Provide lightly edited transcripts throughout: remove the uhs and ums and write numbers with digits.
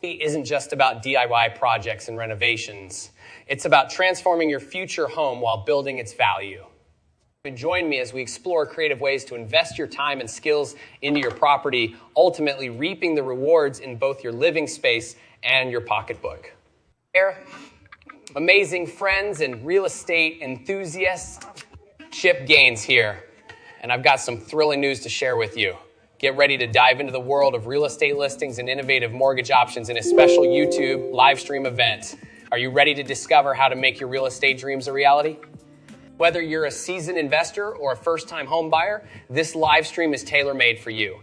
Isn't just about DIY projects and renovations. It's about transforming your future home while building its value. Join me as we explore creative ways to invest your time and skills into your property, ultimately reaping the rewards in both your living space and your pocketbook. Amazing friends and real estate enthusiasts, Chip Gaines here, and I've got some thrilling news to share with you. Get ready to dive into the world of real estate listings and innovative mortgage options in a special YouTube live stream event. Are you ready to discover how to make your real estate dreams a reality? Whether you're a seasoned investor or a first-time home buyer, this live stream is tailor-made for you.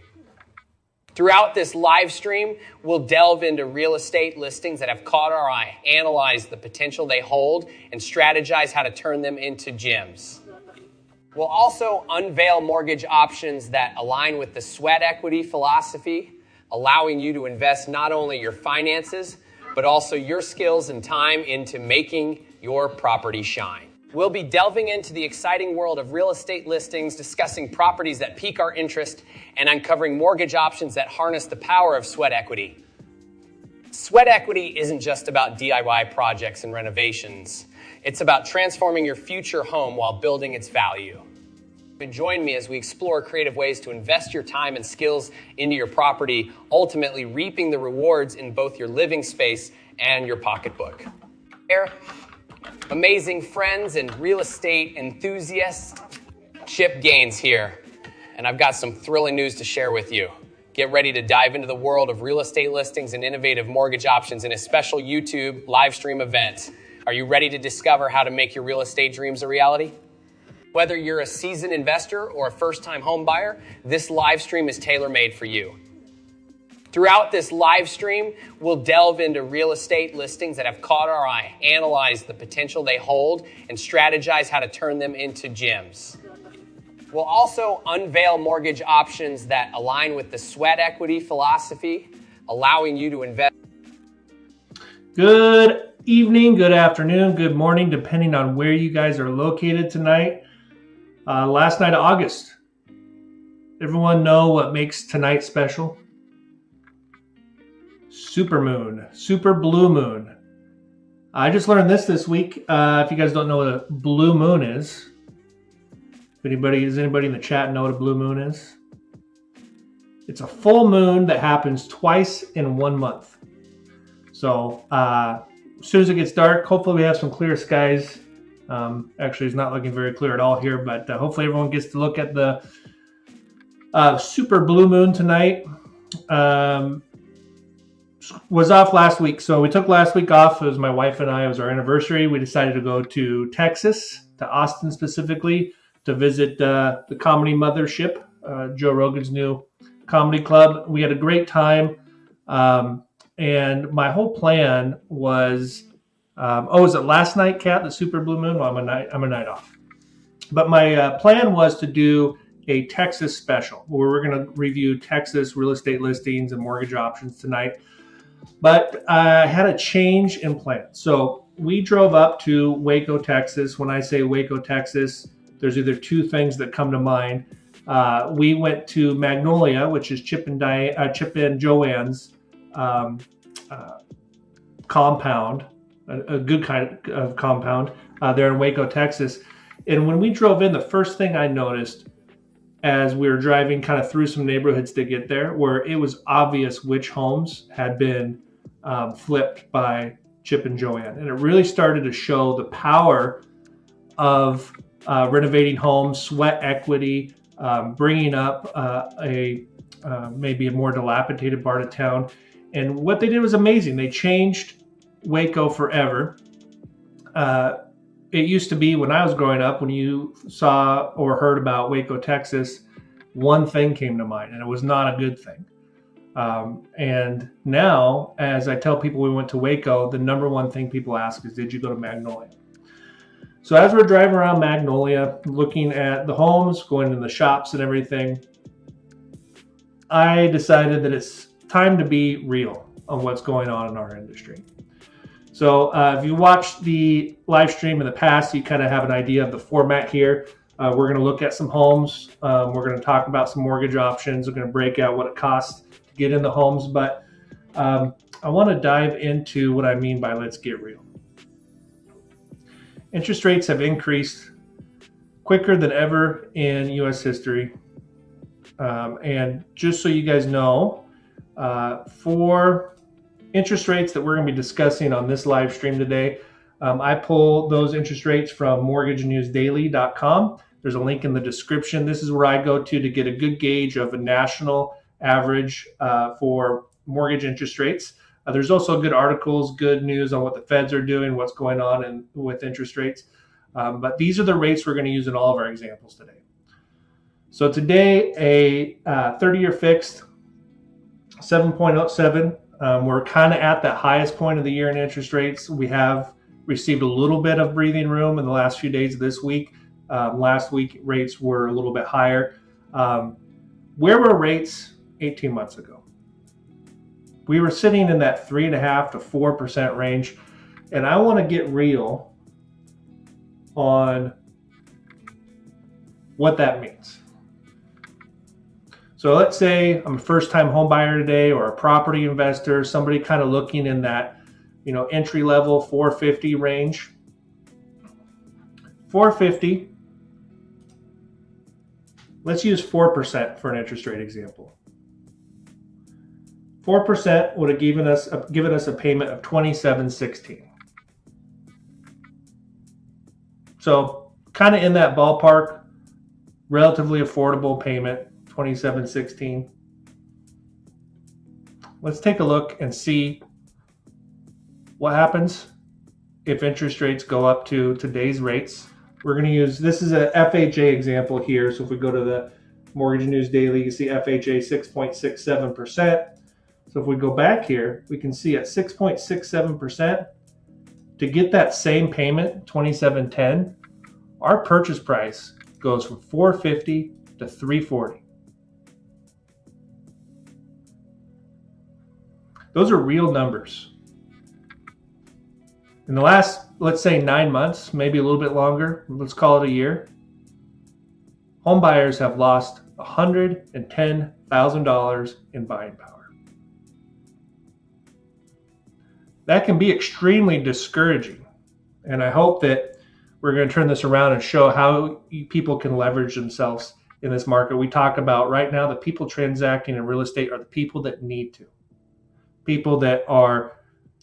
Throughout this live stream, we'll delve into real estate listings that have caught our eye, analyze the potential they hold, and strategize how to turn them into gems. We'll also unveil mortgage options that align with the sweat equity philosophy, allowing you to invest not only your finances, but also your skills and time into making your property shine. We'll be delving into the exciting world of real estate listings, discussing properties that pique our interest, and uncovering mortgage options that harness the power of sweat equity. Sweat equity isn't just about DIY projects and renovations. It's about transforming your future home while building its value. Join me as we explore creative ways to invest your time and skills into your property, ultimately reaping the rewards in both your living space and your pocketbook. Amazing friends and real estate enthusiasts, Chip Gaines here, and I've got some thrilling news to share with you. Get ready to dive into the world of real estate listings and innovative mortgage options in a special YouTube live stream event. Are you ready to discover how to make your real estate dreams a reality? Whether you're a seasoned investor or a first-time home buyer, this live stream is tailor-made for you. Throughout this live stream, we'll delve into real estate listings that have caught our eye, analyze the potential they hold, and strategize how to turn them into gems. We'll also unveil mortgage options that align with the sweat equity philosophy, allowing you to invest. Good evening, good afternoon, good morning, depending on where you guys are located tonight. Last night of August. Everyone know what makes tonight special? Supermoon, super blue moon. I just learned this week. If you guys don't know what a blue moon is, does anybody in the chat know what a blue moon is? It's a full moon that happens twice in 1 month. So as soon as it gets dark, hopefully we have some clear skies. Actually, it's not looking very clear at all here, but hopefully everyone gets to look at the super blue moon tonight. Was off last week, so we took last week off. It was my wife and I. It was our anniversary. We decided to go to Texas, to Austin specifically, to visit the comedy mothership, Joe Rogan's new comedy club. We had a great time, and my whole plan was. Was it last night, Katt, the super blue moon? Well, I'm a night off. But my plan was to do a Texas special where we're going to review Texas real estate listings and mortgage options tonight. But I had a change in plan. So we drove up to Waco, Texas. When I say Waco, Texas, there's either two things that come to mind. We went to Magnolia, which is Chip and Joanne's compound. A good kind of compound there in Waco, Texas. And when we drove in, the first thing I noticed as we were driving kind of through some neighborhoods to get there, where it was obvious which homes had been flipped by Chip and Joanne. And it really started to show the power of renovating homes, sweat equity, bringing up maybe a more dilapidated part of town. And what they did was amazing. They changed Waco forever. It used to be when I was growing up, when you saw or heard about Waco, Texas, one thing came to mind, and it was not a good thing. And now, as I tell people we went to Waco, the number one thing people ask is, did you go to Magnolia? So as we're driving around Magnolia, looking at the homes, going to the shops and everything, I decided that it's time to be real on what's going on in our industry. So if you watched the live stream in the past, you kind of have an idea of the format here. We're going to look at some homes. We're going to talk about some mortgage options. We're going to break out what it costs to get in the homes. But I want to dive into what I mean by let's get real. Interest rates have increased quicker than ever in U.S. history. And just so you guys know, for interest rates that we're going to be discussing on this live stream today, I pull those interest rates from mortgagenewsdaily.com. There's a link in the description. This is where I go to get a good gauge of a national average for mortgage interest rates. There's also good articles, good news on what the feds are doing, what's going on with interest rates. But these are the rates we're going to use in all of our examples today. So today, a 30-year fixed, 7.07. We're kind of at that highest point of the year in interest rates. We have received a little bit of breathing room in the last few days of this week. Last week, rates were a little bit higher. Where were rates 18 months ago? We were sitting in that 3.5% to 4% range. And I want to get real on what that means. So let's say I'm a first-time home buyer today, or a property investor, somebody kind of looking in that, entry level 450 range. 450. Let's use 4% for an interest rate example. 4% would have given us a payment of $27.16. So kind of in that ballpark, relatively affordable payment, $27.16. Let's take a look and see what happens if interest rates go up to today's rates. We're going to use, this is a FHA example here. So if we go to the Mortgage News Daily, you see FHA 6.67%. So if we go back here, we can see at 6.67%, to get that same payment, $27.10, our purchase price goes from $450 to $340. Those are real numbers. In the last, let's say 9 months, maybe a little bit longer, let's call it a year, home buyers have lost $110,000 in buying power. That can be extremely discouraging. And I hope that we're going to turn this around and show how people can leverage themselves in this market. We talk about right now, the people transacting in real estate are the people that need to. People that are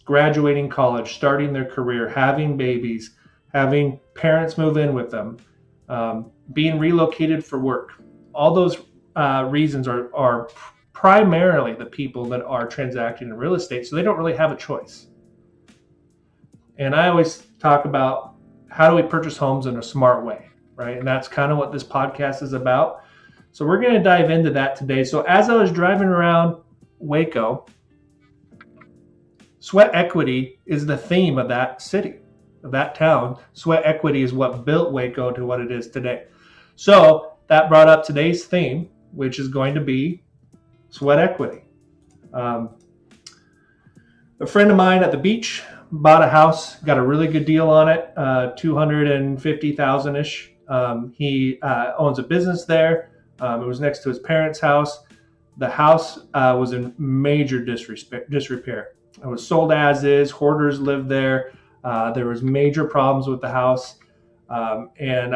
graduating college, starting their career, having babies, having parents move in with them, being relocated for work. All those reasons are primarily the people that are transacting in real estate, so they don't really have a choice. And I always talk about how do we purchase homes in a smart way, right? And that's kind of what this podcast is about. So we're going to dive into that today. So as I was driving around Waco, sweat equity is the theme of that city, of that town. Sweat equity is what built Waco to what it is today. So that brought up today's theme, which is going to be sweat equity. A friend of mine at the beach bought a house, got a really good deal on it, $250,000-ish. He owns a business there. It was next to his parents' house. The house was in major disrepair. It was sold as is. Hoarders lived there. There was major problems with the house. And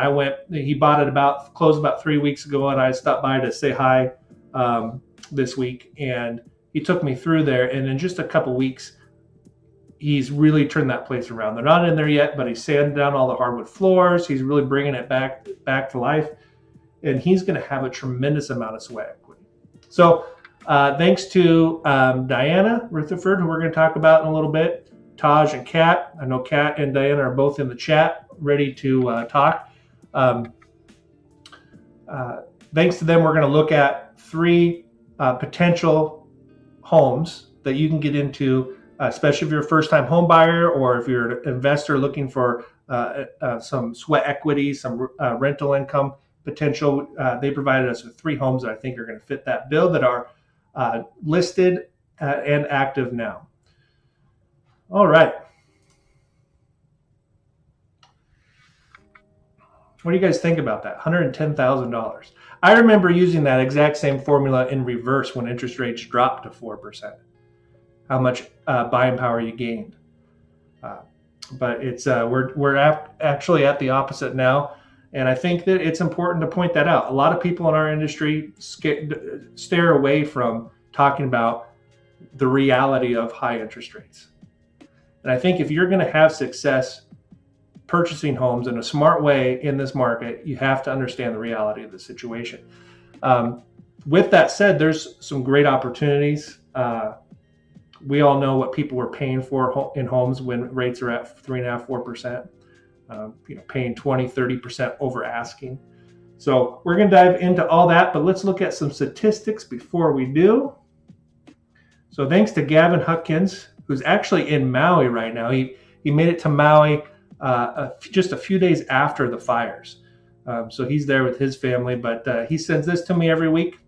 he bought it closed about 3 weeks ago, and I stopped by to say hi this week. And he took me through there, and in just a couple weeks, he's really turned that place around. They're not in there yet, but he's sanded down all the hardwood floors. He's really bringing it back to life. And he's going to have a tremendous amount of sweat equity. So thanks to Diana Rutherford, who we're going to talk about in a little bit, Taj and Katt. I know Katt and Diana are both in the chat, ready to talk. Thanks to them, we're going to look at 3 potential homes that you can get into, especially if you're a first-time home buyer or if you're an investor looking for some sweat equity, some rental income potential. They provided us with 3 homes that I think are going to fit that bill that are listed and active now. All right. What do you guys think about that? $110,000. I remember using that exact same formula in reverse when interest rates dropped to 4%. how much buying power you gained. But it's we're actually at the opposite now, and I think that it's important to point that out. A lot of people in our industry stare away from talking about the reality of high interest rates. And I think if you're going to have success purchasing homes in a smart way in this market, you have to understand the reality of the situation. With that said, there's some great opportunities. We all know what people were paying for in homes when rates are at 3.5%, 4%, paying 20, 30% over asking. So we're going to dive into all that, but let's look at some statistics before we do. So thanks to Gavin Huckins, who's actually in Maui right now. He made it to Maui just a few days after the fires. So he's there with his family, but he sends this to me every week.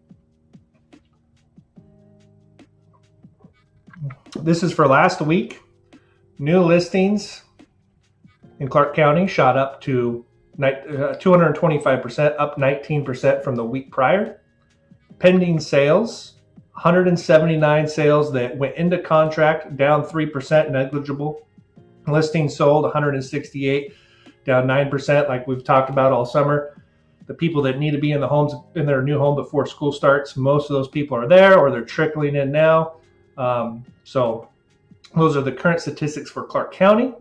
This is for last week. New listings in Clark County shot up to 225%, up 19% from the week prior. Pending sales, 179 sales that went into contract, down 3%, negligible. Listings sold, 168, down 9%, like we've talked about all summer. The people that need to be in their new home before school starts, most of those people are there, or they're trickling in now. So those are the current statistics for Clark County,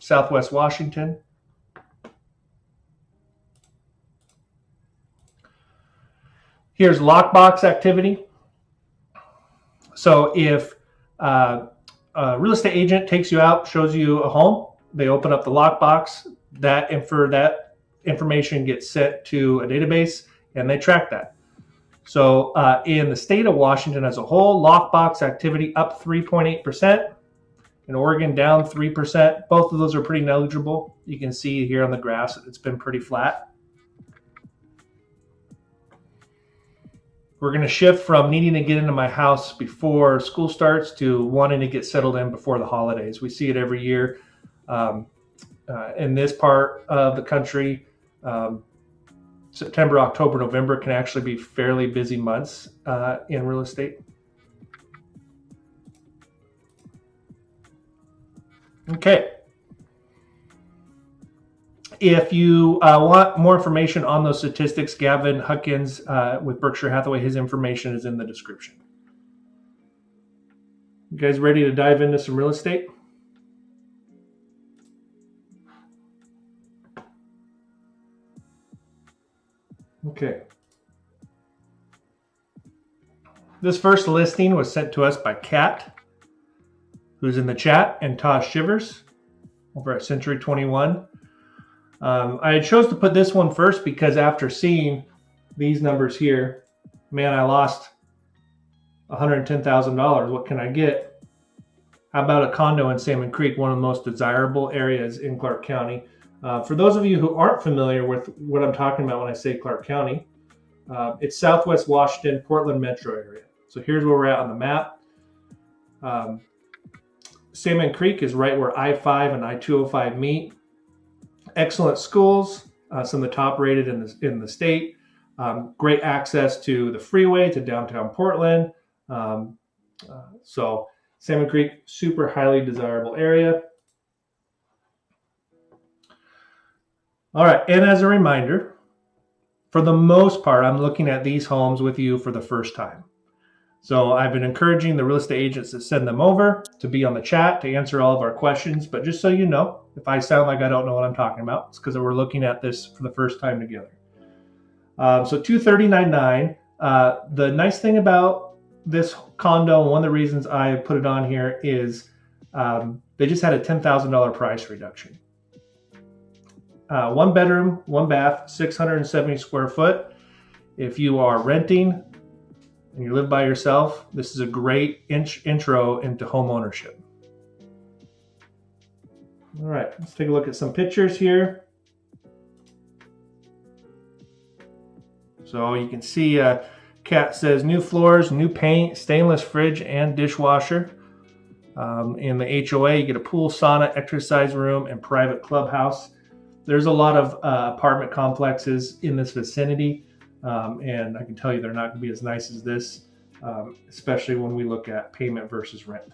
Southwest Washington. Here's lockbox activity. So if a real estate agent takes you out, shows you a home, they open up the lockbox, that information gets sent to a database, and they track that. So in the state of Washington as a whole, lockbox activity up 3.8%. In Oregon, down 3%. Both of those are pretty negligible. You can see here on the graphs, it's been pretty flat. We're going to shift from needing to get into my house before school starts to wanting to get settled in before the holidays. We see it every year in this part of the country. September, October, November can actually be fairly busy months in real estate. Okay. If you want more information on those statistics, Gavin Huckins with Berkshire Hathaway, his information is in the description. You guys ready to dive into some real estate? Okay. This first listing was sent to us by Katt, who's in the chat, and Taj Shivvers over at Century 21. I had chose to put this one first because after seeing these numbers here, man, I lost $110,000. What can I get? How about a condo in Salmon Creek, one of the most desirable areas in Clark County? For those of you who aren't familiar with what I'm talking about when I say Clark County, it's Southwest Washington, Portland metro area. So here's where we're at on the map. Salmon Creek is right where I-5 and I-205 meet. Excellent schools, some of the top rated in the state. Great access to the freeway, to downtown Portland. So Salmon Creek, super highly desirable area. All right, and as a reminder, for the most part, I'm looking at these homes with you for the first time. So I've been encouraging the real estate agents to send them over, to be on the chat, to answer all of our questions. But just so you know, if I sound like I don't know what I'm talking about, it's because we're looking at this for the first time together. So 239.9. The nice thing about this condo, one of the reasons I put it on here is they just had a $10,000 price reduction. 1 bedroom, 1 bath, 670 square foot. If you are renting and you live by yourself, this is a great intro into home ownership. All right, let's take a look at some pictures here. So you can see Katt says new floors, new paint, stainless fridge and dishwasher. In the HOA, you get a pool, sauna, exercise room, and private clubhouse. There's a lot of apartment complexes in this vicinity, and I can tell you they're not going to be as nice as this. especially when we look at payment versus rent.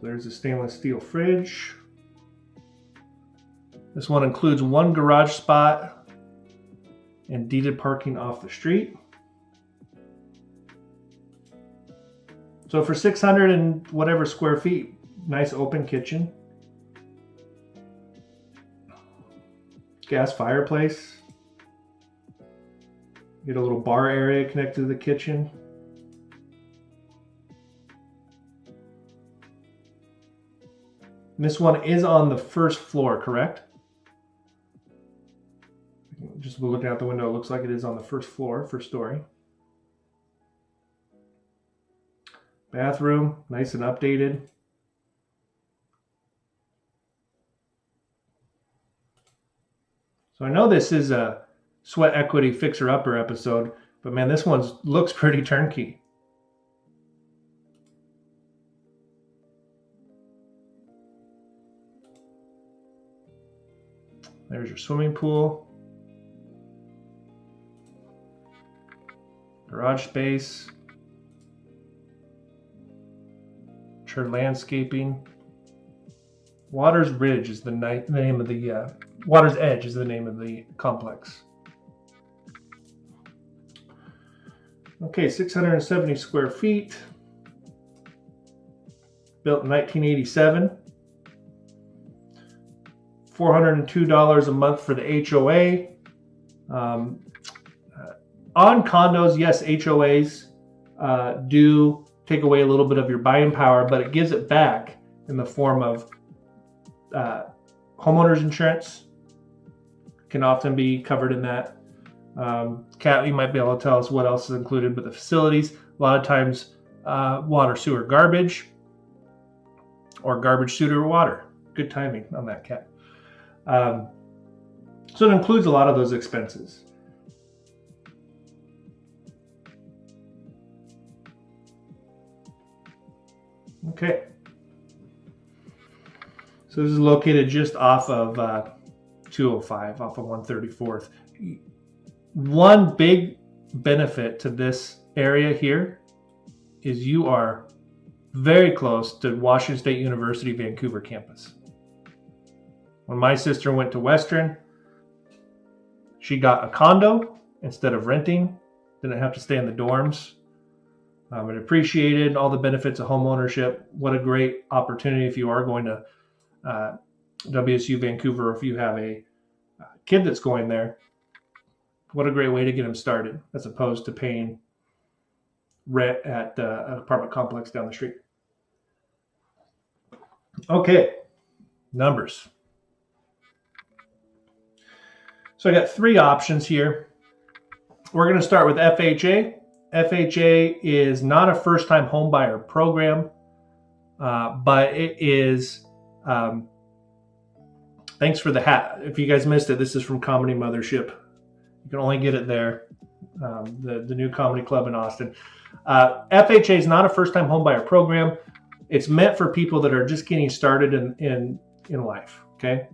So there's a stainless steel fridge. This one includes one garage spot and deeded parking off the street. So for 600 and whatever square feet, nice open kitchen. Gas fireplace. Get a little bar area connected to the kitchen. And this one is on the first floor, correct? Just looking out the window, it looks like it is on the first floor, first story. Bathroom, nice and updated. So I know this is a sweat equity fixer-upper episode, but man, this one looks pretty turnkey. There's your swimming pool. Garage space. Mature landscaping. Water's Ridge is the name of the Water's Edge is the name of the complex. Okay, 670 square feet. Built in 1987. $402 a month for the HOA. On condos, yes, HOAs do take away a little bit of your buying power, but it gives it back in the form of homeowners insurance. Can often be covered in that. Katt, you might be able to tell us what else is included, but the facilities, a lot of times water, sewer, garbage, or garbage, sewer, water. Good timing on that, Katt. So it includes a lot of those expenses. Okay. So this is located just off of 205, off of 134th. One big benefit to this area here is you are very close to Washington State University Vancouver campus. When my sister went to Western, she got a condo instead of renting, didn't have to stay in the dorms. It appreciated all the benefits of home ownership. What a great opportunity if you are going to WSU Vancouver, if you have a kid that's going there. What a great way to get them started as opposed to paying rent at an apartment complex down the street. Okay, numbers. So I got three options here. We're going to start with FHA. FHA is not a first-time homebuyer program, but it is, thanks for the hat. If you guys missed it, this is from Comedy Mothership. You can only get it there, the new comedy club in Austin. FHA is not a first-time homebuyer program. It's meant for people that are just getting started in life, okay?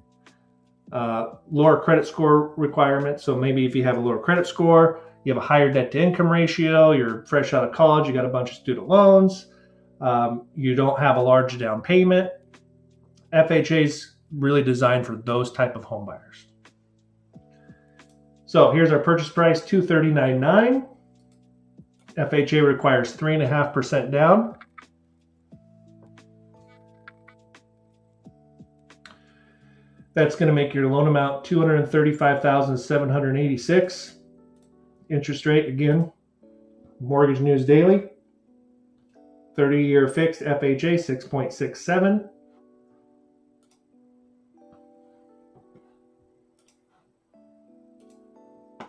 Lower credit score requirements. So maybe if you have a lower credit score, you have a higher debt to income ratio, you're fresh out of college, you got a bunch of student loans, you don't have a large down payment. FHA is really designed for those type of home buyers. So here's our purchase price, $239,900. FHA requires 3.5% down. That's going to make your loan amount $235,786. Interest rate, again, Mortgage News Daily. 30-year fixed FHA, 6.67. I'm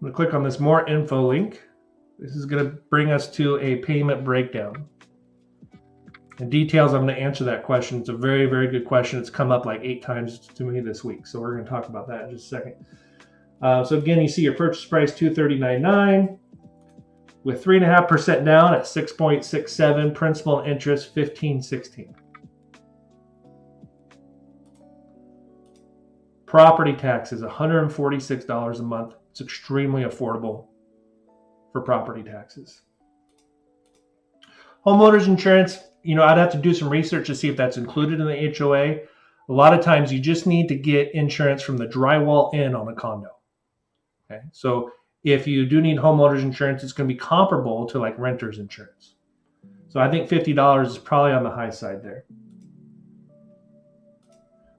going to click on this more info link. This is going to bring us to a payment breakdown. In details, I'm going to answer that question. It's a very, very good question. It's come up like 8 times to me this week. So we're going to talk about that in just a second. So again, you see your purchase price, $239,900 with 3.5% down at 6.67, principal and interest, $1,516. Property taxes, $146 a month. It's extremely affordable for property taxes. Homeowners insurance, I'd have to do some research to see if that's included in the HOA. A lot of times you just need to get insurance from the drywall in on a condo. Okay, so if you do need homeowners insurance, it's going to be comparable to like renter's insurance. So I think $50 is probably on the high side there.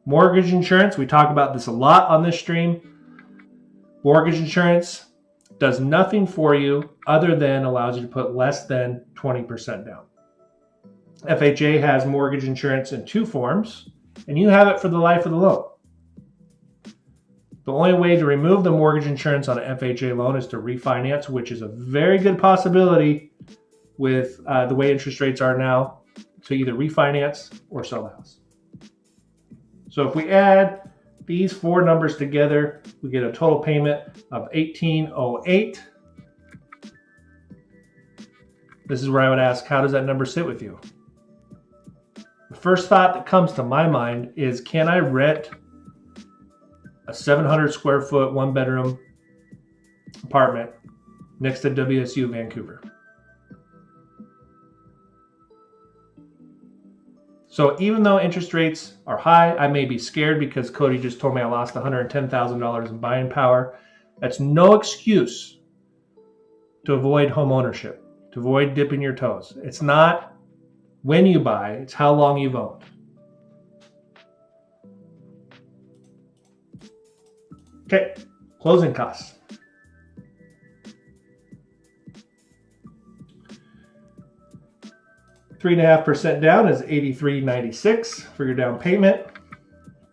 Mortgage insurance, we talk about this a lot on this stream. Mortgage insurance does nothing for you other than allows you to put less than 20% down. FHA has mortgage insurance in two forms, and you have it for the life of the loan. The only way to remove the mortgage insurance on an FHA loan is to refinance, which is a very good possibility with the way interest rates are now, to either refinance or sell the house. So if we add these four numbers together, we get a total payment of $1,808. This is where I would ask, how does that number sit with you? The first thought that comes to my mind is, can I rent a 700 square foot, one bedroom apartment next to WSU Vancouver? So even though interest rates are high, I may be scared because Cody just told me I lost $110,000 in buying power. That's no excuse to avoid home ownership, to avoid dipping your toes. It's not when you buy, it's how long you've owned. Okay, closing costs. $3.5% down is $83.96 for your down payment.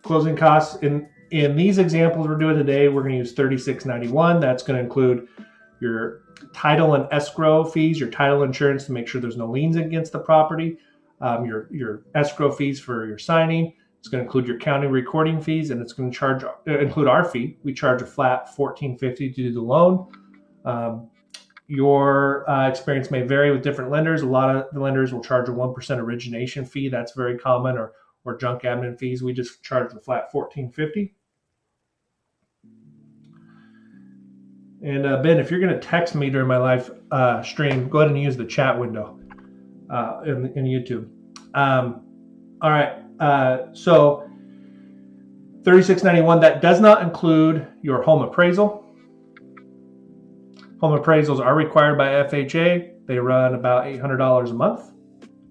Closing costs in these examples we're doing today, we're going to use $36.91. That's going to include your title and escrow fees, your title insurance to make sure there's no liens against the property, your escrow fees for your signing. It's going to include your county recording fees, and it's going to include our fee. We charge a flat $14.50 to do the loan. Your experience may vary with different lenders. A lot of the lenders will charge a 1% origination fee. That's very common, or junk admin fees. We just charge the flat $14.50. And Ben, if you're going to text me during my live stream, go ahead and use the chat window in YouTube. All right. So $36.91, that does not include your home appraisal. Home appraisals are required by FHA. They run about $800 a month.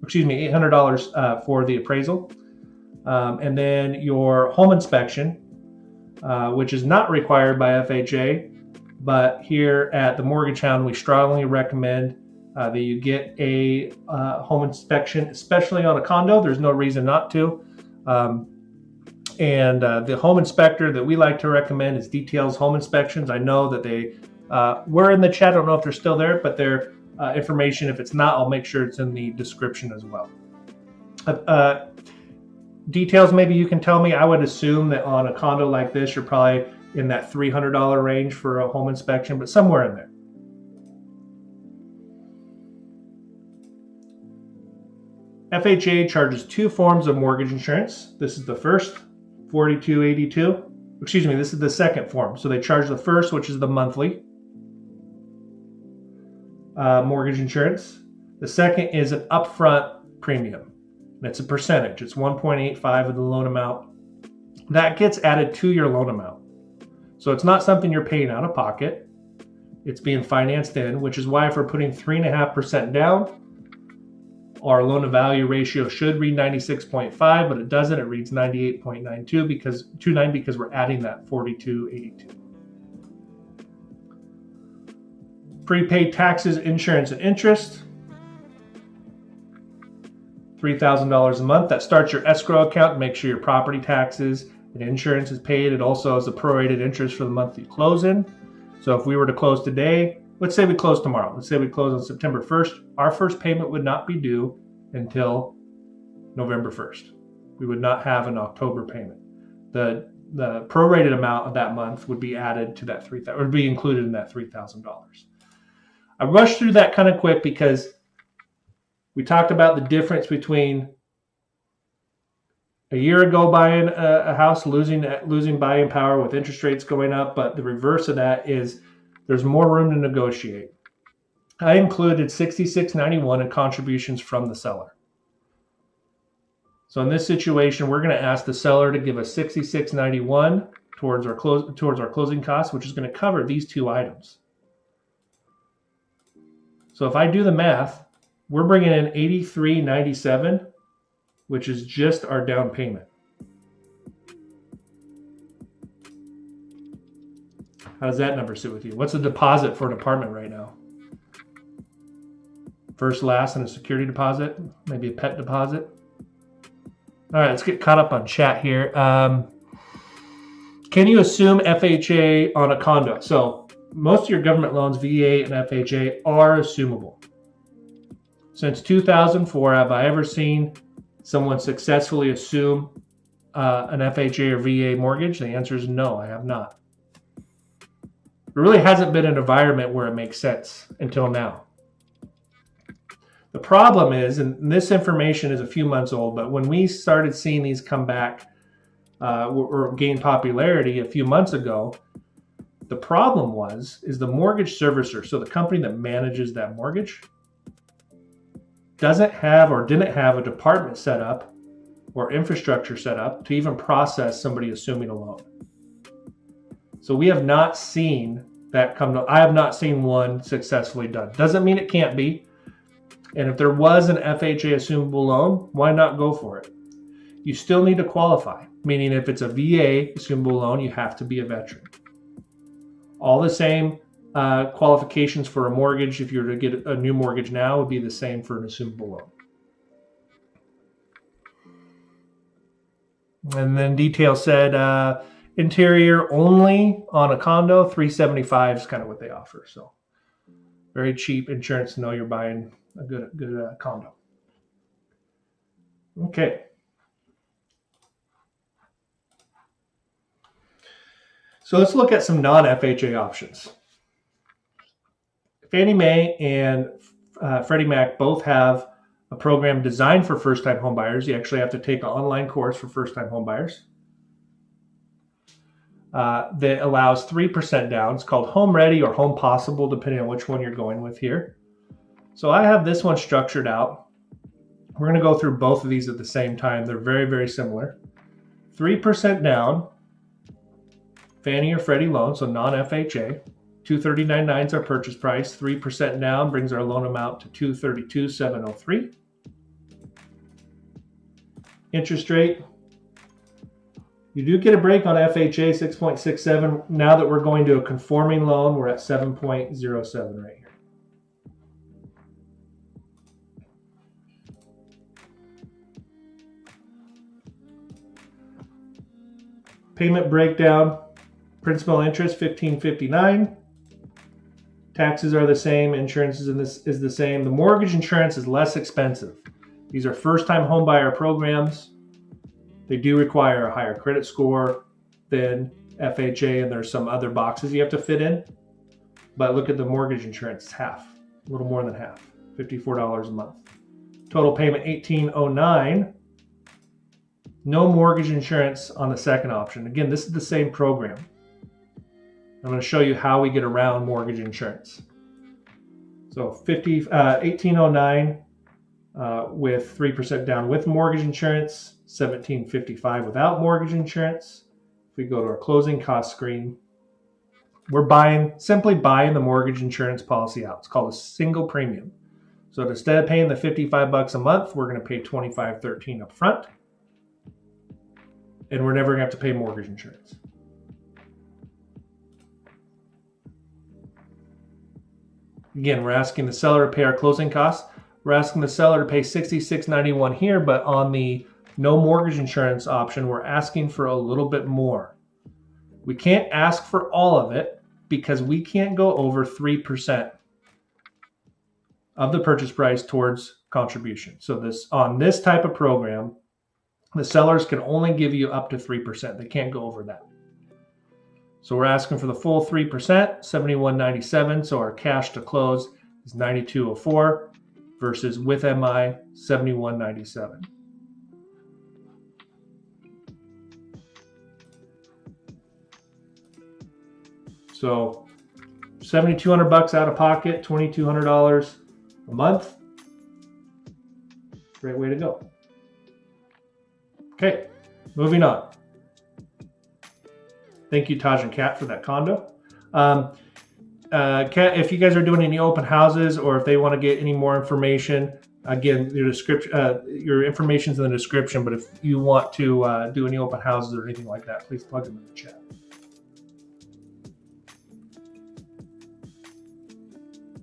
$800 for the appraisal. And then your home inspection, which is not required by FHA, but here at the Mortgage Hound, we strongly recommend that you get a home inspection, especially on a condo. There's no reason not to. And the home inspector that we like to recommend is Details Home Inspections. I know that they were in the chat. I don't know if they're still there, but their information, if it's not, I'll make sure it's in the description as well. Details, maybe you can tell me. I would assume that on a condo like this, you're probably in that $300 range for a home inspection, but somewhere in there. FHA charges two forms of mortgage insurance. This is the first, $42.82. Excuse me, this is the second form. So they charge the first, which is the monthly mortgage insurance. The second is an upfront premium. And it's a percentage. It's 1.85 of the loan amount. That gets added to your loan amount. So it's not something you're paying out of pocket. It's being financed in, which is why if we're putting 3.5% down, our loan to value ratio should read 96.5, but it doesn't. It reads 98.92 because we're adding that 42.82. Prepaid taxes, insurance, and interest. $3,000 a month. That starts your escrow account to make sure your property taxes and insurance is paid. It also is a prorated interest for the month you close in. So if we were to close today, let's say we close tomorrow. Let's say we close on September 1st. Our first payment would not be due until November 1st. We would not have an October payment. The prorated amount of that month would be added to that $3,000, or be included in that $3,000. I rushed through that kind of quick because we talked about the difference between a year ago buying a house, losing buying power with interest rates going up, but the reverse of that is there's more room to negotiate. I included $66.91 in contributions from the seller. So in this situation, we're going to ask the seller to give us $66.91 towards our closing costs, which is going to cover these two items. So if I do the math, we're bringing in $83.97, which is just our down payment. How does that number sit with you? What's the deposit for an apartment right now? First, last, and a security deposit, maybe a pet deposit. All right, let's get caught up on chat here. Can you assume FHA on a condo? So most of your government loans, VA and FHA, are assumable. Since 2004, have I ever seen someone successfully assume an FHA or VA mortgage? The answer is no, I have not. There really hasn't been an environment where it makes sense until now. The problem is, and this information is a few months old, but when we started seeing these come back or gain popularity a few months ago, the problem is the mortgage servicer, so the company that manages that mortgage, doesn't have or didn't have a department set up or infrastructure set up to even process somebody assuming a loan. So we have not seen that come to, I have not seen one successfully done. Doesn't mean it can't be. And if there was an FHA assumable loan, why not go for it? You still need to qualify, meaning if it's a VA assumable loan, you have to be a veteran. All the same qualifications for a mortgage, if you were to get a new mortgage now, would be the same for an assumable loan. And then detail said interior only on a condo, $375 is kind of what they offer. So very cheap insurance to know you're buying a good condo. Okay. So let's look at some non-FHA options. Fannie Mae and Freddie Mac both have a program designed for first-time homebuyers. You actually have to take an online course for first-time homebuyers that allows 3% down. It's called Home Ready or Home Possible, depending on which one you're going with here. So I have this one structured out. We're going to go through both of these at the same time. They're very, very similar. 3% down, Fannie or Freddie loan, so non-FHA. $239.9 is our purchase price. 3% down brings our loan amount to $232,703. Interest rate, you do get a break on FHA, 6.67. Now that we're going to a conforming loan, we're at 7.07 right here. Payment breakdown, principal and interest, $1,559. Taxes are the same. Insurance is the same. The mortgage insurance is less expensive. These are first-time homebuyer programs. They do require a higher credit score than FHA, and there's some other boxes you have to fit in. But look at the mortgage insurance, it's half, a little more than half, $54 a month. Total payment, $1,809. No mortgage insurance on the second option. Again, this is the same program. I'm going to show you how we get around mortgage insurance. So $1,809 with 3% down with mortgage insurance, $1,755 without mortgage insurance. If we go to our closing cost screen, we're simply buying the mortgage insurance policy out. It's called a single premium. So instead of paying the $55 a month, we're going to pay $25.13 up front. And we're never going to have to pay mortgage insurance. Again, we're asking the seller to pay our closing costs. We're asking the seller to pay $66.91 here, but on the no mortgage insurance option, we're asking for a little bit more. We can't ask for all of it because we can't go over 3% of the purchase price towards contribution. So on this type of program, the sellers can only give you up to 3%. They can't go over that. So we're asking for the full 3%, $71.97. So our cash to close is $92.04 versus with MI, $71.97. So $7,200 out of pocket, $2,200 a month. Great way to go. Okay, moving on. Thank you, Taj and Katt, for that condo. Katt, if you guys are doing any open houses or if they want to get any more information, again, your information's in the description, but if you want to do any open houses or anything like that, please plug them in the chat.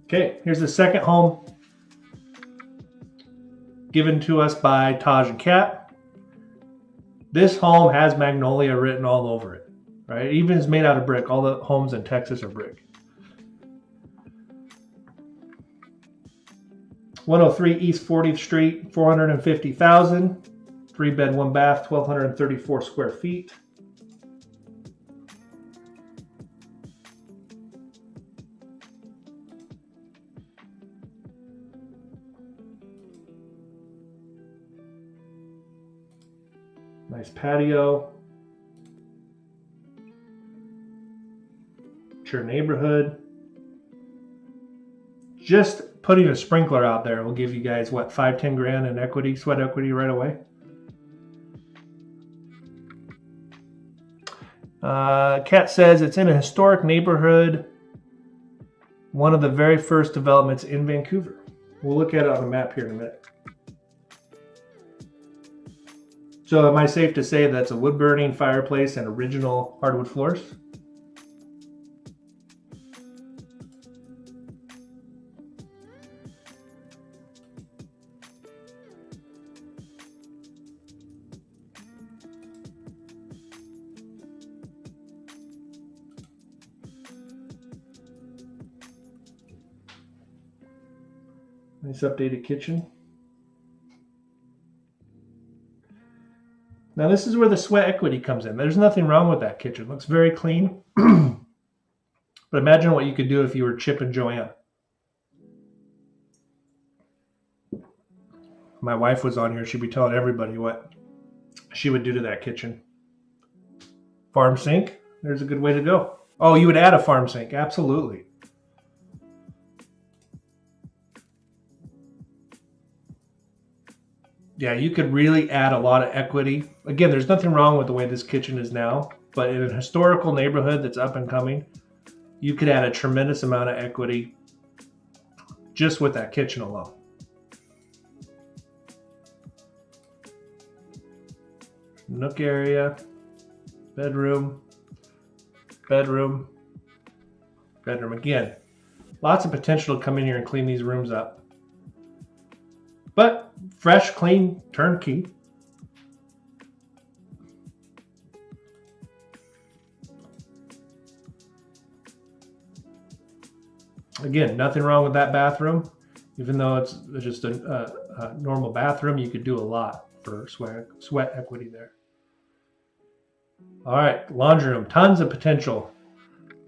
Okay, here's the second home given to us by Taj and Katt. This home has Magnolia written all over it, right? It even is made out of brick. All the homes in Texas are brick. 103 East 40th Street, $450,000, 3-bed, 1-bath, 1,234 square feet. Nice patio. Mature neighborhood. Just putting a sprinkler out there will give you guys, what, 5-10 grand in equity, sweat equity right away. Katt says it's in a historic neighborhood, one of the very first developments in Vancouver. We'll look at it on the map here in a minute. So am I safe to say that's a wood burning fireplace and original hardwood floors? Nice updated kitchen. Now this is where the sweat equity comes in. There's nothing wrong with that kitchen. It looks very clean. But imagine what you could do if you were Chip and Joanne. My wife was on here. She'd be telling everybody what she would do to that kitchen. Farm sink. There's a good way to go. Oh, you would add a farm sink. Absolutely. Yeah, you could really add a lot of equity. Again, there's nothing wrong with the way this kitchen is now, but in a historical neighborhood that's up and coming, you could add a tremendous amount of equity just with that kitchen alone. Nook area, bedroom, bedroom, bedroom. Again, lots of potential to come in here and clean these rooms up. But fresh, clean, turnkey. Again, nothing wrong with that bathroom. Even though it's just a normal bathroom, you could do a lot for sweat equity there. All right, laundry room, tons of potential.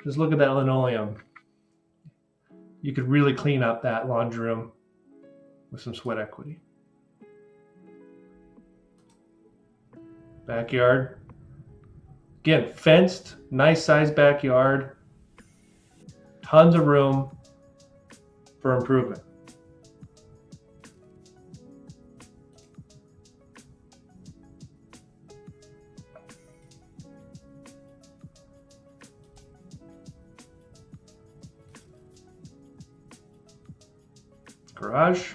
Just look at that linoleum. You could really clean up that laundry room with some sweat equity. Backyard. Again, fenced, nice sized backyard. Tons of room for improvement. Garage.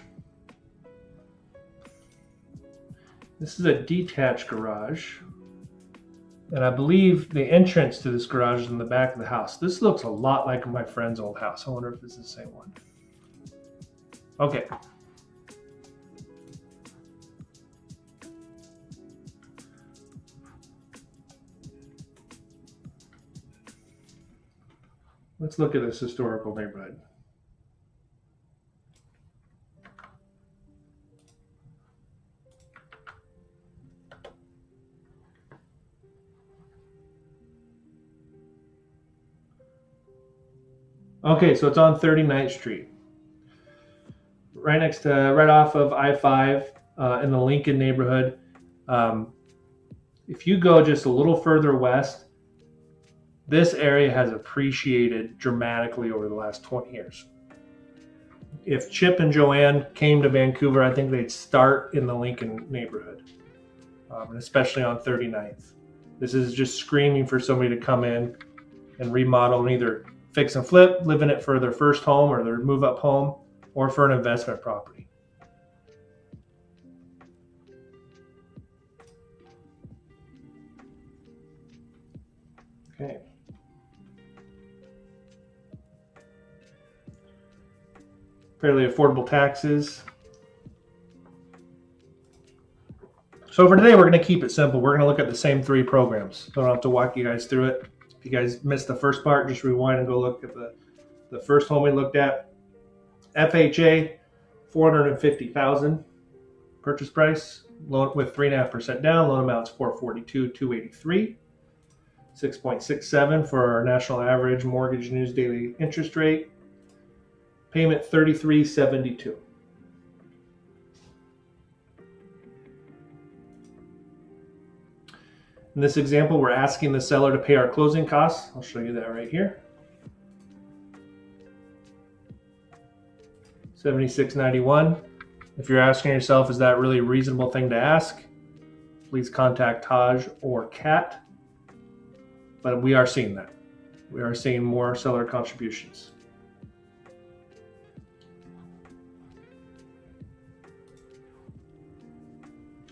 This is a detached garage, and I believe the entrance to this garage is in the back of the house. This looks a lot like my friend's old house. I wonder if this is the same one. Okay. Let's look at this historical neighborhood. Okay, so it's on 39th Street, right off of I-5 in the Lincoln neighborhood. If you go just a little further west, This area has appreciated dramatically over the last 20 years. If Chip and Joanne came to Vancouver, I think they'd start in the Lincoln neighborhood, and especially on 39th. This is just screaming for somebody to come in and remodel and either fix and flip, live in it for their first home or their move-up home, or for an investment property. Okay. Fairly affordable taxes. So for today, we're going to keep it simple. We're going to look at the same 3 programs. Don't have to walk you guys through it. If you guys missed the first part, just rewind and go look at the first home we looked at. FHA, $450,000 purchase price, loan with 3.5% down. Loan amount's $442,283. 6.67 for our national average mortgage news daily interest rate. Payment $33.72. In this example, we're asking the seller to pay our closing costs. I'll show you that right here. $76.91. If you're asking yourself, is that really a reasonable thing to ask? Please contact Taj or Katt. But we are seeing that. We are seeing more seller contributions.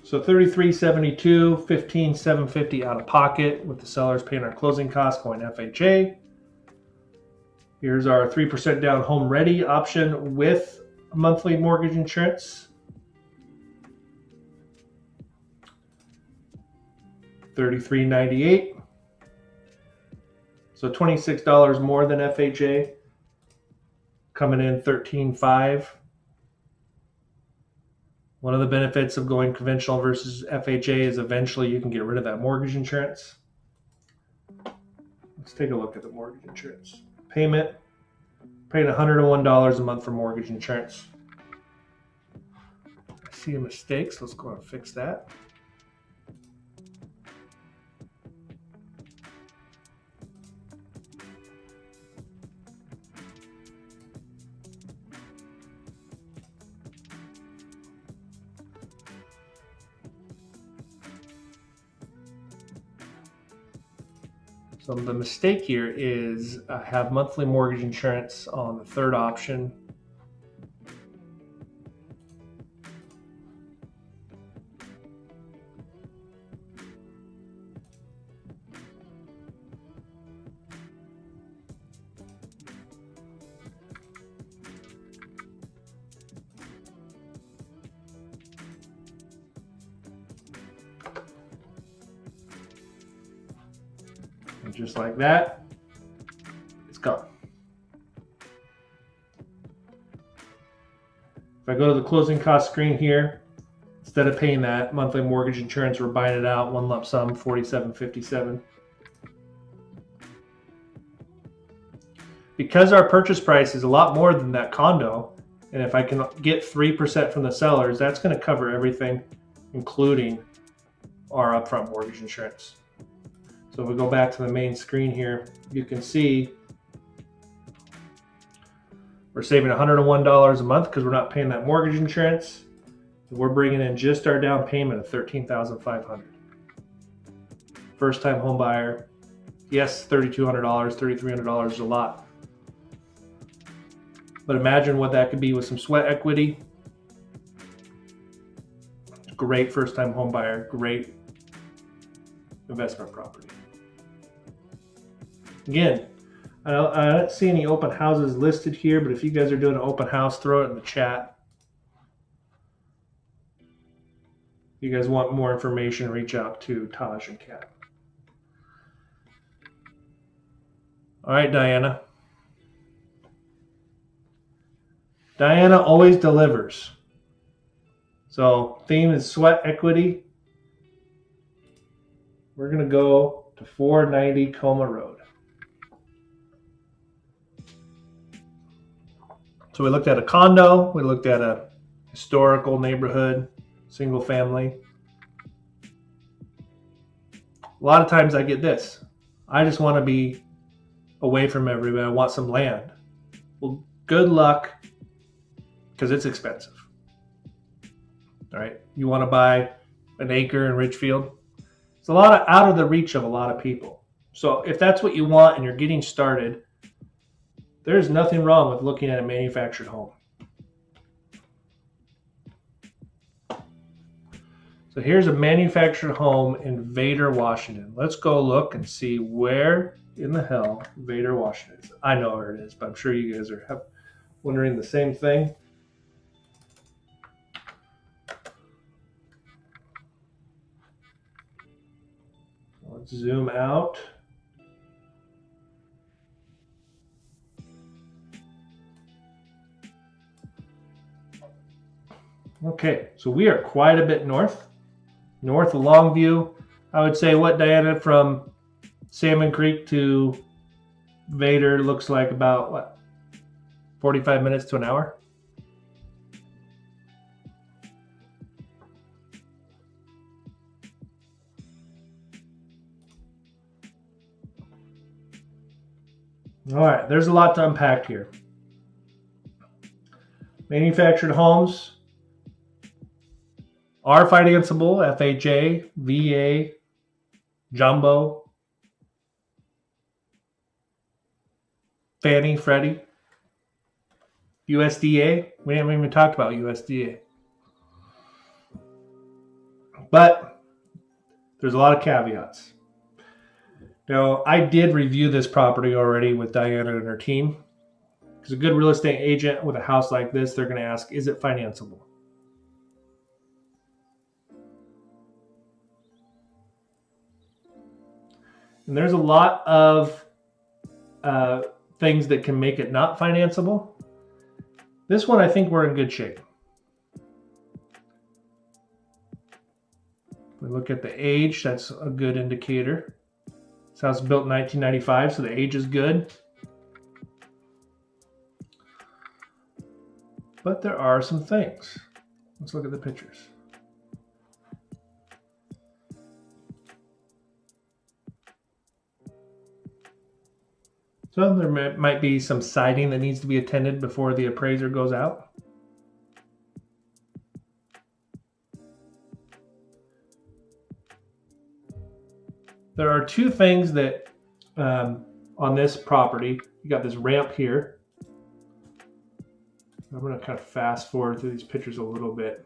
So $33.72, $15,750 out of pocket with the sellers paying our closing costs going FHA. Here's our 3% down home ready option with monthly mortgage insurance. $33.98. So $26 more than FHA. Coming in $13.5. One of the benefits of going conventional versus FHA is eventually you can get rid of that mortgage insurance. Let's take a look at the mortgage insurance. Payment, paying $101 a month for mortgage insurance. I see a mistake, so let's go and fix that. So the mistake here is have monthly mortgage insurance on the third option. And just like that, it's gone. If I go to the closing cost screen here, instead of paying that monthly mortgage insurance, we're buying it out, one lump sum, $47.57. Because our purchase price is a lot more than that condo, and if I can get 3% from the sellers, that's going to cover everything, including our upfront mortgage insurance. So if we go back to the main screen here, you can see we're saving $101 a month because we're not paying that mortgage insurance. We're bringing in just our down payment of $13,500. First time home buyer, yes, $3,200, $3,300 is a lot. But imagine what that could be with some sweat equity. Great first time home buyer, great investment property. Again, I don't see any open houses listed here, but if you guys are doing an open house, throw it in the chat. If you guys want more information, reach out to Taj and Katt. All right, Diana. Diana always delivers. So theme is sweat equity. We're going to go to 490 Coma Road. So we looked at a condo, we looked at a historical neighborhood, single family. A lot of times I get this. I just want to be away from everybody. I want some land. Well, good luck, because it's expensive. All right. You want to buy an acre in Ridgefield? It's a lot of out of the reach of a lot of people. So if that's what you want and you're getting started, there's nothing wrong with looking at a manufactured home. So here's a manufactured home in Vader, Washington. Let's go look and see where in the hell Vader, Washington is. I know where it is, but I'm sure you guys are wondering the same thing. Let's zoom out. Okay, so we are quite a bit north of Longview. I would say, what, Diana, from Salmon Creek to Vader looks like about, what, 45 minutes to an hour? All right, there's a lot to unpack here. Manufactured homes are financeable, FHA, VA, Jumbo, Fannie, Freddie, USDA. We haven't even talked about USDA. But there's a lot of caveats. Now, I did review this property already with Diana and her team. Because a good real estate agent with a house like this, they're going to ask, is it financeable? And there's a lot of things that can make it not financeable. This one, I think we're in good shape. We look at the age, that's a good indicator. This house was built in 1995, so the age is good. But there are some things. Let's look at the pictures. So there might be some siding that needs to be attended before the appraiser goes out. There are two things that on this property. You got this ramp here. I'm going to kind of fast forward through these pictures a little bit.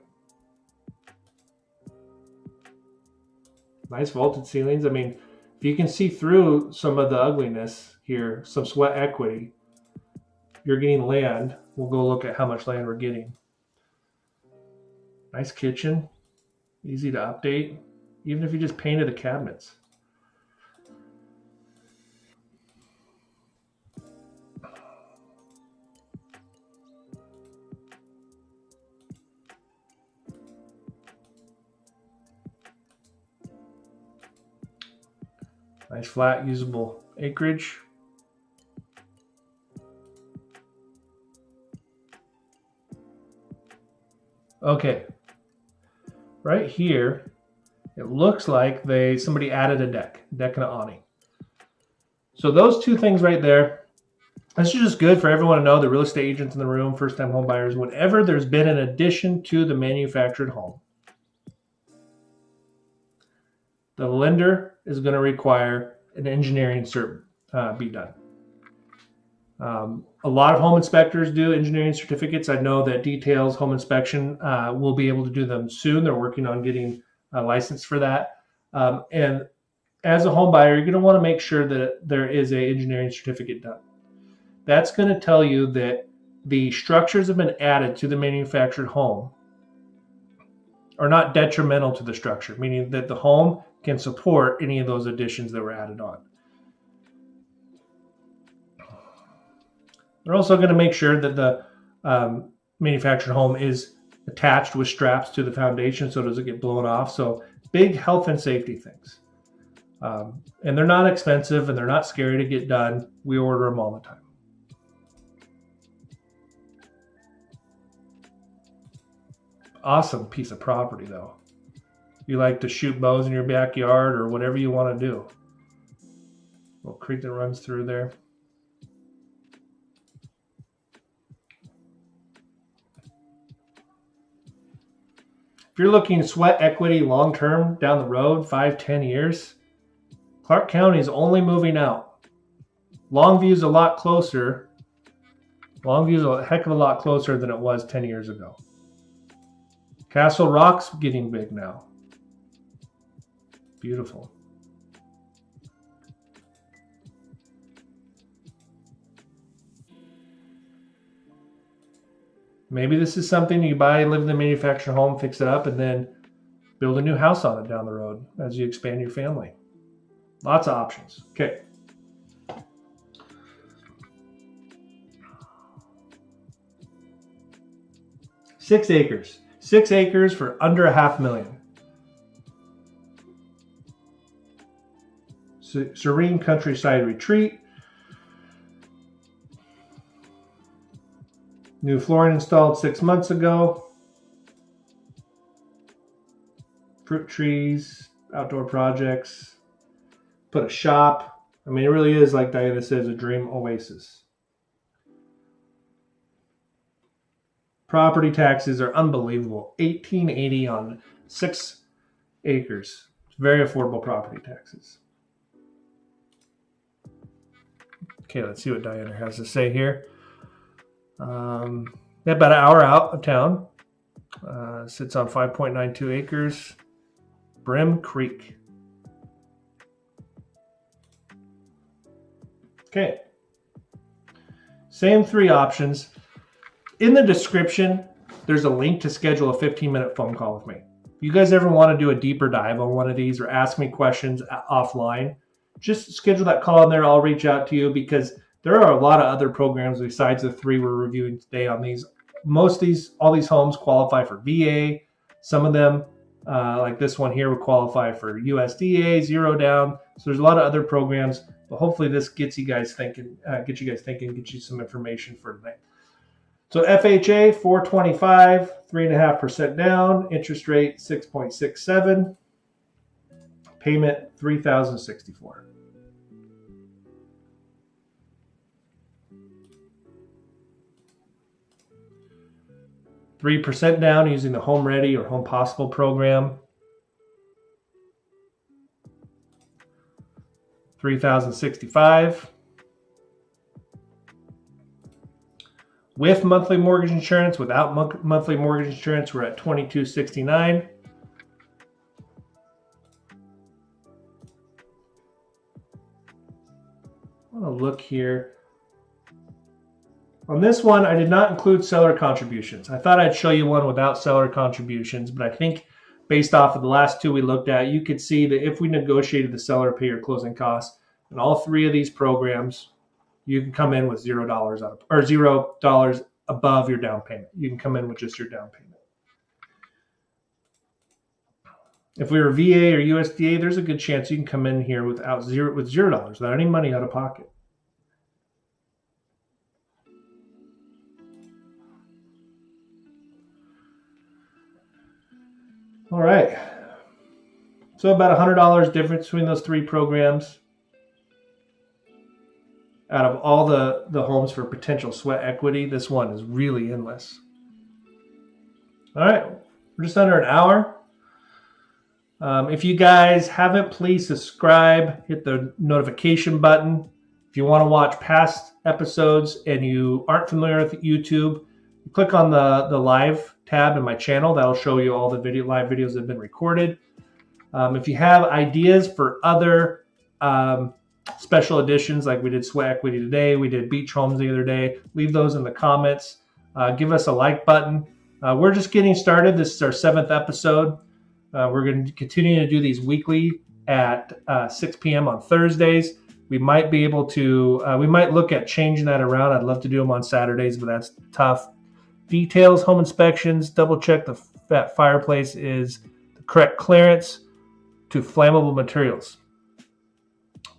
Nice vaulted ceilings. I mean, if you can see through some of the ugliness here, some sweat equity, you're getting land. We'll go look at how much land we're getting. Nice kitchen, easy to update, even if you just painted the cabinets. Nice flat usable acreage. Okay, right here, it looks like somebody added a deck and an awning. So those two things right there, this is just good for everyone to know, the real estate agents in the room, first-time home buyers, whenever there's been an addition to the manufactured home, the lender is going to require an engineering cert be done. A lot of home inspectors do engineering certificates. I know that Details Home Inspection will be able to do them soon. They're working on getting a license for that. And as a home buyer, you're going to want to make sure that there is an engineering certificate done. That's going to tell you that the structures have been added to the manufactured home are not detrimental to the structure, meaning that the home can support any of those additions that were added on. They're also going to make sure that the manufactured home is attached with straps to the foundation so it doesn't get blown off. So big health and safety things. And they're not expensive and they're not scary to get done. We order them all the time. Awesome piece of property though. You like to shoot bows in your backyard or whatever you want to do. Little creek that runs through there. If you're looking sweat equity long-term down the road, 5-10 years, Clark County is only moving out. Longview's a lot closer. Longview's a heck of a lot closer than it was 10 years ago. Castle Rock's getting big now. Beautiful. Maybe this is something you buy, live in the manufactured home, fix it up, and then build a new house on it down the road as you expand your family. Lots of options. Okay. Six acres. 6 acres for under $500,000. Serene countryside retreat. New flooring installed 6 months ago. Fruit trees, outdoor projects. Put a shop. I mean, it really is, like Diana says, a dream oasis. Property taxes are unbelievable. $1,880 on 6 acres. Very affordable property taxes. Okay, let's see what Diana has to say here. About an hour out of town. Sits on 5.92 acres. Brim Creek. Okay. Same 3 options. In the description, there's a link to schedule a 15-minute phone call with me. If you guys ever want to do a deeper dive on one of these or ask me questions offline, just schedule that call in there. I'll reach out to you because there are a lot of other programs besides the 3 we're reviewing today on these. All these homes qualify for VA. Some of them, like this one here, would qualify for USDA, 0 down. So there's a lot of other programs, but hopefully this gets you guys thinking, get you some information for tonight. So FHA, 425, 3.5% down, interest rate 6.67, payment $3,064. $3% down using the Home Ready or Home Possible program. $3,065. With monthly mortgage insurance, without monthly mortgage insurance, we're at $2,269. I want to look here. On this one, I did not include seller contributions. I thought I'd show you one without seller contributions, but I think based off of the last 2 we looked at, you could see that if we negotiated the seller pay or closing costs in all 3 of these programs, you can come in with $0 above your down payment. You can come in with just your down payment. If we were VA or USDA, there's a good chance you can come in here with $0 without any money out of pocket. All right. So about $100 difference between those 3 programs. Out of all the homes for potential sweat equity, this one is really endless. All right, we're just under an hour. If you guys haven't, please subscribe, hit the notification button. If you want to watch past episodes and you aren't familiar with YouTube, click on the live tab in my channel. That'll show you all the live videos that have been recorded. If you have ideas for other special editions, like we did Sweat Equity today, we did Beach Homes the other day, leave those in the comments. Give us a like button. We're just getting started. This is our 7th episode. We're going to continue to do these weekly at 6 p.m. on Thursdays. We might be able to, we might look at changing that around. I'd love to do them on Saturdays, but that's tough. Details, home inspections, double check that fireplace is the correct clearance to flammable materials.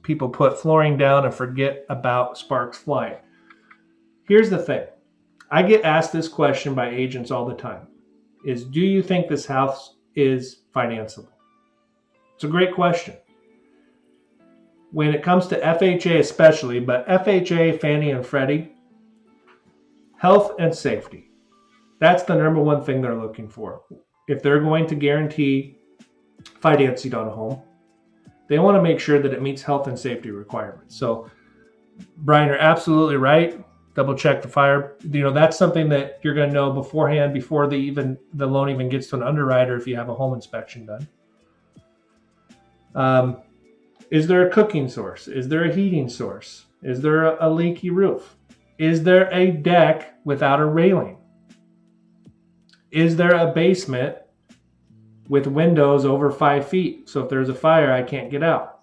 People put flooring down and forget about sparks flying. Here's the thing. I get asked this question by agents all the time. Do you think this house is financeable? It's a great question. When it comes to FHA especially, but FHA, Fannie and Freddie, health and safety. That's the number one thing they're looking for. if they're going to guarantee financing on a home, they want to make sure that it meets health and safety requirements. So, Brian, you're absolutely right. Double check the fire. That's something that you're going to know beforehand, before the loan even gets to an underwriter if you have a home inspection done. Is there a cooking source? Is there a heating source? Is there a leaky roof? Is there a deck without a railing? Is there a basement with windows over 5 feet? So if there's a fire, I can't get out.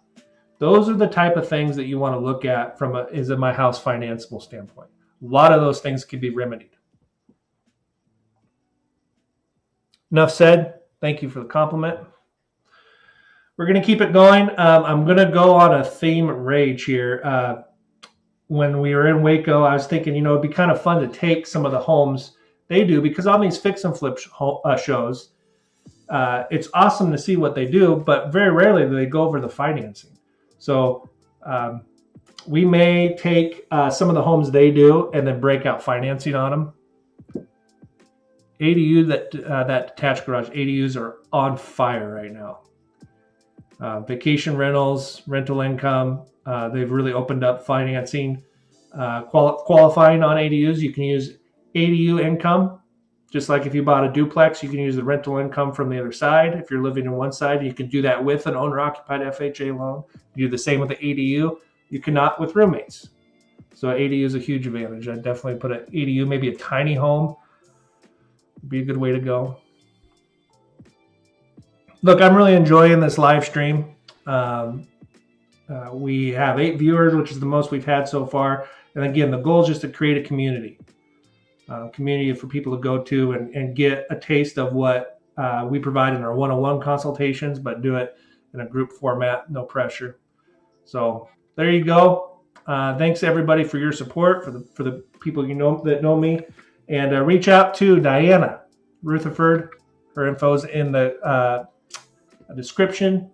Those are the type of things that you want to look at from is it my house financeable standpoint. A lot of those things can be remedied. Enough said. Thank you for the compliment. We're going to keep it going. I'm going to go on a theme rage here. When we were in Waco, I was thinking, it'd be kind of fun to take some of the homes they do, because on these fix and flip shows, it's awesome to see what they do, but very rarely do they go over the financing. So we may take some of the homes they do and then break out financing on them. ADU, that detached garage, ADUs are on fire right now. Vacation rentals, rental income, they've really opened up financing. Qualifying on ADUs, you can use ADU income. Just like if you bought a duplex, you can use the rental income from the other side. If you're living in one side, you can do that with an owner-occupied FHA loan. You do the same with the ADU. You cannot with roommates. So ADU is a huge advantage. I'd definitely put an ADU, maybe a tiny home, would be a good way to go. Look, I'm really enjoying this live stream. We have 8 viewers, which is the most we've had so far. And again, the goal is just to create a community for people to go to and get a taste of what we provide in our one-on-one consultations, but do it in a group format, no pressure. So there you go. Thanks everybody for your support, for the people that know me, and reach out to Diana Rutherford. Her info's in the description.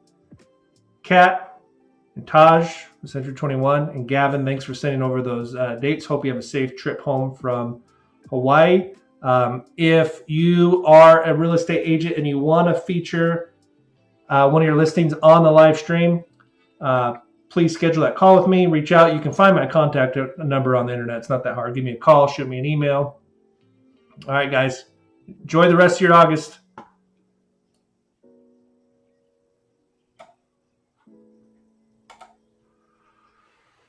Katt and Taj, Century 21, and Gavin, thanks for sending over those dates. Hope you have a safe trip home from Hawaii. If you are a real estate agent and you want to feature one of your listings on the live stream, please schedule that call with me. Reach out. You can find my contact number on the internet. It's not that hard. Give me a call, shoot me an email. All right, guys. Enjoy the rest of your August.